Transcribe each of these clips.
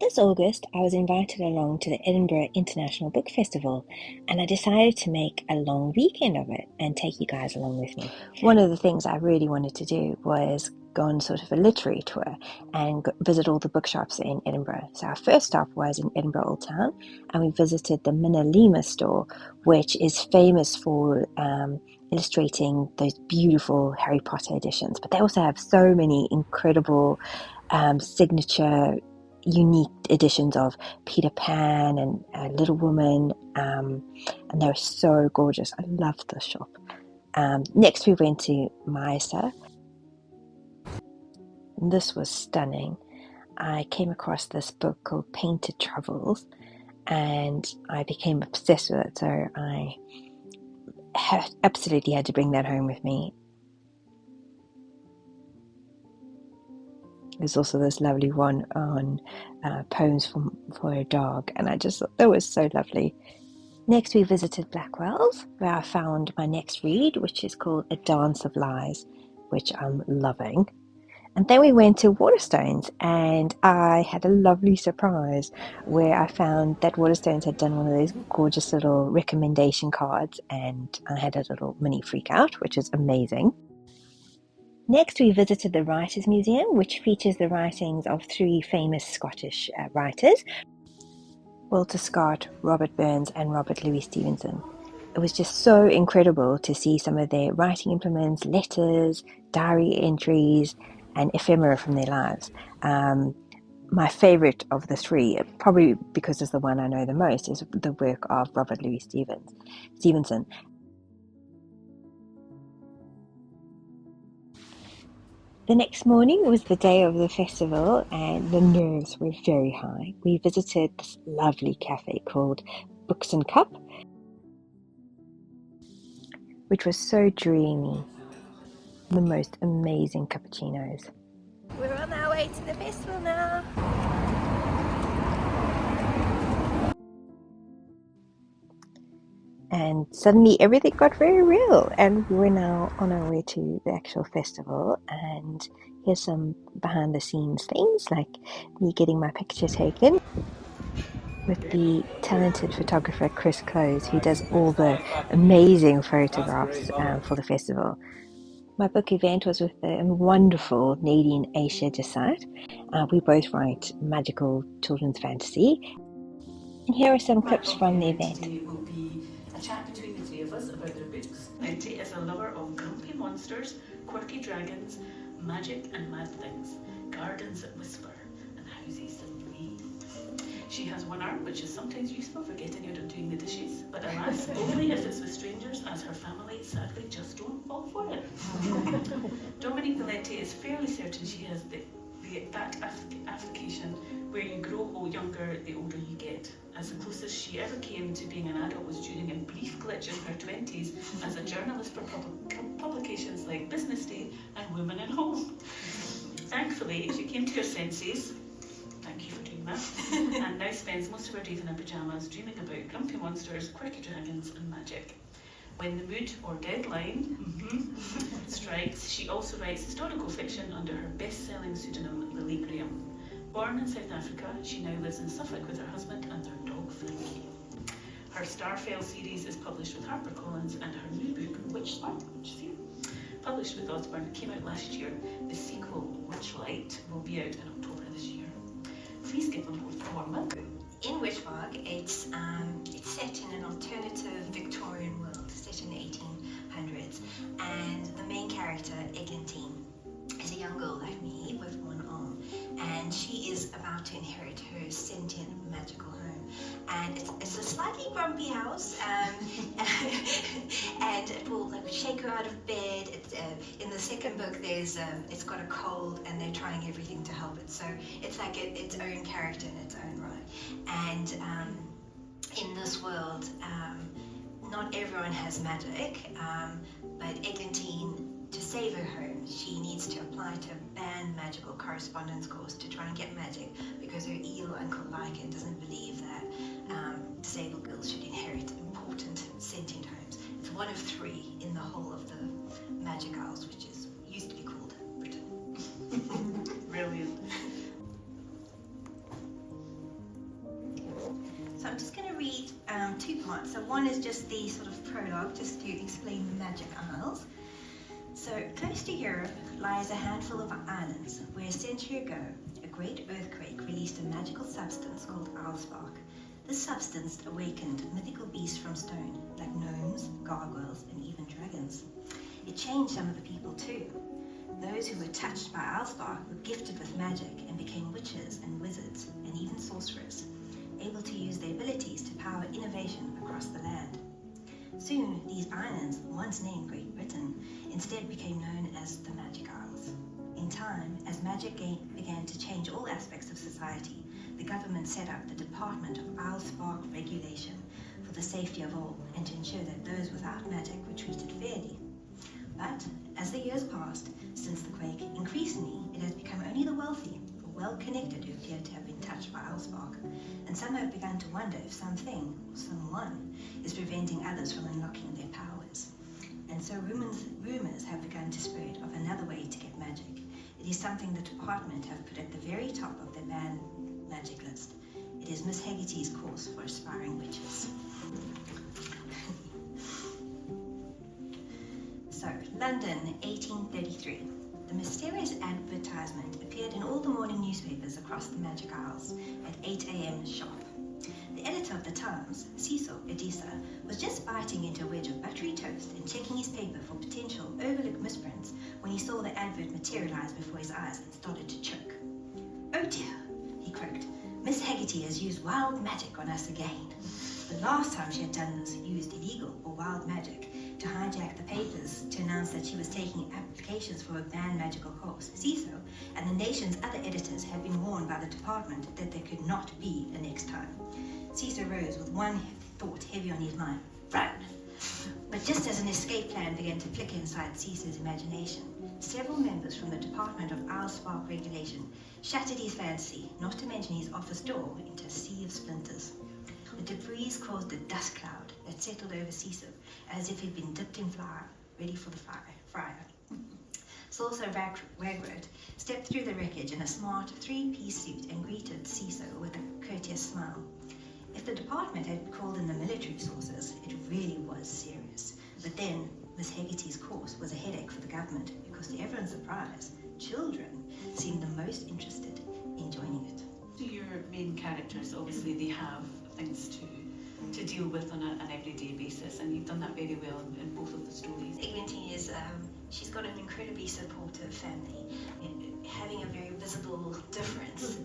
This August, I was invited along to the Edinburgh International Book Festival, and I decided to make a long weekend of it and take you guys along with me. One of the things I really wanted to do was go on sort of a literary tour and visit all the bookshops in Edinburgh. So our first stop was in Edinburgh Old Town, and we visited the Minalima store, which is famous for illustrating those beautiful Harry Potter editions. But they also have so many incredible signature unique editions of Peter Pan and Little Woman, and they're so gorgeous. I love the shop. Next we went to Misa. This was stunning. I came across this book called Painted Travels and I became obsessed with it, so I absolutely had to bring that home with me. There's also this lovely one on poems for a dog, and I just thought that was so lovely. Next, we visited Blackwell's, where I found my next read, which is called A Dance of Lies, which I'm loving. And then we went to Waterstones, and I had a lovely surprise where I found that Waterstones had done one of those gorgeous little recommendation cards, and I had a little mini freak out, which is amazing. Next, we visited the Writers' Museum, which features the writings of three famous Scottish writers, Walter Scott, Robert Burns, and Robert Louis Stevenson. It was just so incredible to see some of their writing implements, letters, diary entries, and ephemera from their lives. My favourite of the three, probably because it's the one I know the most, is the work of Robert Louis Stevenson. The next morning was the day of the festival and the nerves were very high. We visited this lovely cafe called Books and Cup, which was so dreamy. The most amazing cappuccinos. We're on our way to the festival now. And suddenly everything got very real, and we're now on our way to the actual festival. And here's some behind the scenes things, like me getting my picture taken with the talented photographer Chris Close, who does all the amazing photographs for the festival. My book event was with the wonderful Nadine Aisha Jassat. We both write magical children's fantasy. And here are some clips from the event. Today will be a chat between the three of us about their books. Linty is a lover of grumpy monsters, quirky dragons, magic and mad things, gardens that whisper, and houses that breathe. She has one arm, which is sometimes useful for getting out and doing the dishes, but alas, only if it's with strangers, as her family sadly just don't fall for it. Dominique Valenti is fairly certain she has that application where you grow younger the older you get, as the closest she ever came to being an adult was during a brief glitch in her 20s as a journalist for publications like Business Day and Women in Home. Thankfully, she came to her senses, thank you for doing that, and now spends most of her days in her pyjamas dreaming about grumpy monsters, quirky dragons and magic. When the mood or deadline strikes, she also writes historical fiction under her best-selling pseudonym Lily Graham. Born in South Africa, she now lives in Suffolk with her husband and their dog Frankie. Her Starfell series is published with HarperCollins, and her new book, Witchlight, published with Osborne, came out last year. The sequel, Witchlight, will be out in October this year. Please give them a warm welcome. In Witchlight, it's set in an alternative Victorian world, set in the 1800s, and the main character, Eglantine, is a young girl like me with one arm, and she is about to inherit her sentient magical home. And it's a slightly grumpy house, and it will shake her out of bed. In the second book, it's got a cold, and they're trying everything to help it. So it's like its own character in its own right. And in this world, not everyone has magic, but Eglantine, to save her home, she needs to apply to a banned magical correspondence course to try and get magic, because her eel uncle Lycan doesn't believe that disabled girls should inherit important sentient homes. It's one of three in the whole of the Magic Isles, which used to be called Britain. Brilliant. 2 parts. So one is just the sort of prologue, just to explain the Magic Isles. So close to Europe lies a handful of islands where a century ago a great earthquake released a magical substance called Allspark. This substance awakened mythical beasts from stone, like gnomes, gargoyles, and even dragons. It changed some of the people too. Those who were touched by Allspark were gifted with magic and became witches and wizards and even sorcerers, able to use their abilities to power innovation across the land. Soon, these islands, once named Great Britain, instead became known as the Magic Isles. In time, as magic began to change all aspects of society, the government set up the Department of Allspark Regulation for the safety of all and to ensure that those without magic were treated fairly. But as the years passed since the quake, increasingly it has become only the wealthy or well-connected who appear to have been touched by Allspark, and some have begun to wonder if something or someone is preventing others from unlocking their powers. And so rumors have begun to spread of another way to get magic. It is something the department have put at the very top of their banned magic list. It is Miss Hegarty's course for aspiring witches. So, London, 1833. The mysterious advertisement appeared in all the morning newspapers across the Magic Isles at 8 a.m. sharp. The editor of the Times, Cecil Edisa, was just biting into a wedge of buttery toast and checking his paper for potential overlooked misprints when he saw the advert materialize before his eyes and started to choke. "Oh dear," he croaked. "Miss Hegarty has used wild magic on us again." The last time she had done this, used illegal or wild magic to hijack the papers to announce that she was taking applications for a banned magical course. Cecil and the nation's other editors had been warned by the department that there could not be a next time. Cecil rose with one thought heavy on his mind: run! But just as an escape plan began to flicker inside Cecil's imagination, several members from the Department of Allspark Regulation shattered his fantasy, not to mention his office door, into a sea of splinters. The debris caused a dust cloud that settled over Cecil as if he'd been dipped in flour, ready for the fryer. Salsa Ragwort stepped through the wreckage in a smart 3-piece suit and greeted Cecil with a courteous smile. If the department had called in the military sources, it really was serious. But then, Miss Hegarty's course was a headache for the government because, to everyone's surprise, children seemed the most interested in joining it. So your main characters, obviously, they have things to deal with on an everyday basis, and you've done that very well in both of the stories. Eglantine is, she's got an incredibly supportive family, having a very visible difference.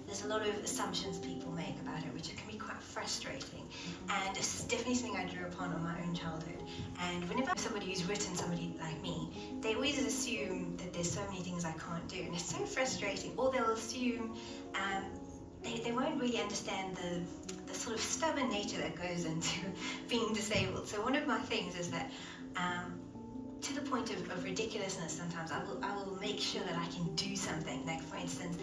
There's a lot of assumptions people make about her, which can be quite frustrating, and it's definitely something I drew upon on my own childhood. And whenever somebody who's written somebody like me, they always assume that there's so many things I can't do, and it's so frustrating. Or they'll assume they won't really understand the sort of stubborn nature that goes into being disabled. So one of my things is that to the point of ridiculousness, sometimes I will make sure that I can do something. Like, for instance,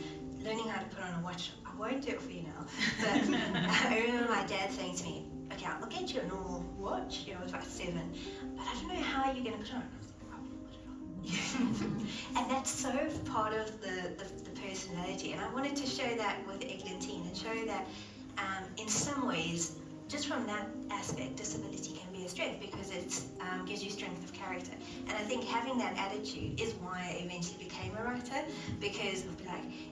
learning how to put on a watch. I won't do it for you now, but I remember my dad saying to me, "Okay, I'll get you a normal watch." I was about 7, but I don't know how you're going to put it on. And that's so part of the personality, and I wanted to show that with Eglantine and show that in some ways, just from that aspect, disability can be a strength because it gives you strength of character. And I think having that attitude is why I eventually became a writer, because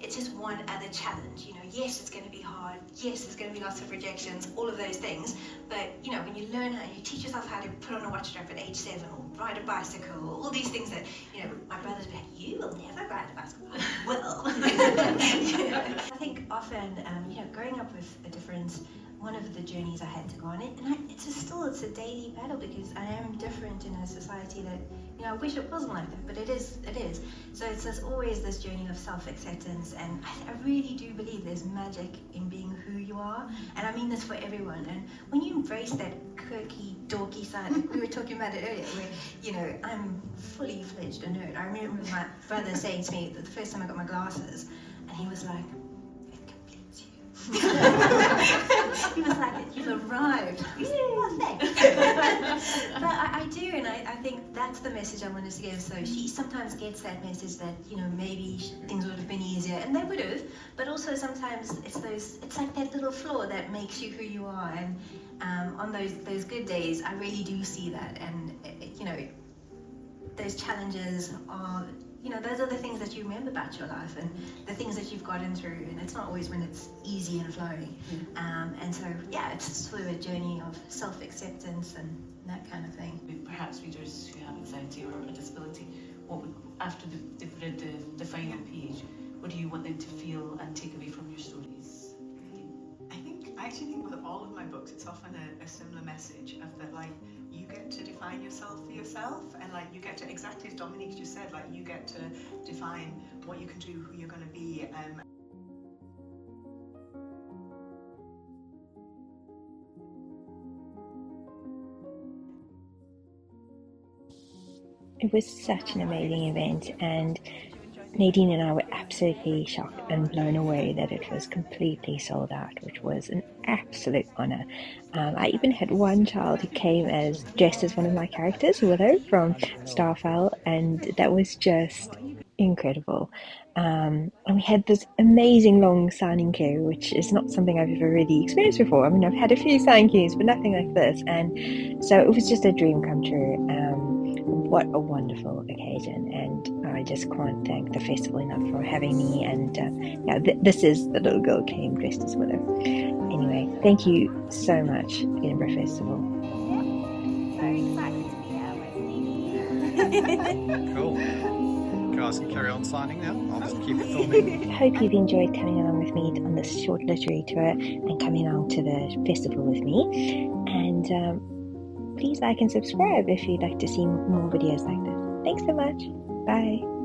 it's just one other challenge. Yes, it's going to be hard. Yes, there's going to be lots of rejections, all of those things. But when you learn how, you teach yourself how to put on a watch strap at age 7, or ride a bicycle, or all these things that my brothers would be like, "You will never ride a bicycle." Well, I think often, growing up with a difference, one of the journeys I had to go on it, and it's a daily battle because I am different in a society that I wish it wasn't like that, but it is. So there's always this journey of self-acceptance, and I really do believe there's magic in being who you are, and I mean this for everyone. And when you embrace that quirky, dorky side, like we were talking about it earlier, where I'm fully fledged a nerd. I remember my brother saying to me that the first time I got my glasses, and he was like, "It completes you." He was like, you've arrived. Oh, thanks. But I do, and I think that's the message I wanted to give. So she sometimes gets that message that, maybe things would have been easier, and they would have, but also sometimes it's like that little flaw that makes you who you are. And on those good days, I really do see that. And, those challenges are, those are the things that you remember about your life and the things that you've gotten through, and it's not always when it's easy and flowing. And so, yeah, it's sort of a journey of self-acceptance and that kind of thing. Perhaps readers who have anxiety or a disability, after they've read the final page, what do you want them to feel and take away from your stories? I actually think with all of my books, it's often a similar message of that, like, you get to define yourself for yourself, and like you get to, exactly as Dominique just said, like you get to define what you can do, who you're going to be. It was such an amazing event, and Nadine and I were absolutely shocked and blown away that it was completely sold out, which was an absolute honour. I even had one child who came dressed as one of my characters, Willow from Starfell, and that was just incredible. And we had this amazing long signing queue, which is not something I've ever really experienced before. I mean, I've had a few sign queues, but nothing like this, and so it was just a dream come true. What a wonderful occasion, and I just can't thank the festival enough for having me. And this is the little girl came dressed as Willow. Anyway, thank you so much, Edinburgh Festival. So excited to be here. Cool. Guys can carry on signing now. I'll just keep it filming. Hope you've enjoyed coming along with me on this short literary tour and coming along to the festival with me. And please like and subscribe if you'd like to see more videos like this. Thanks so much. Bye.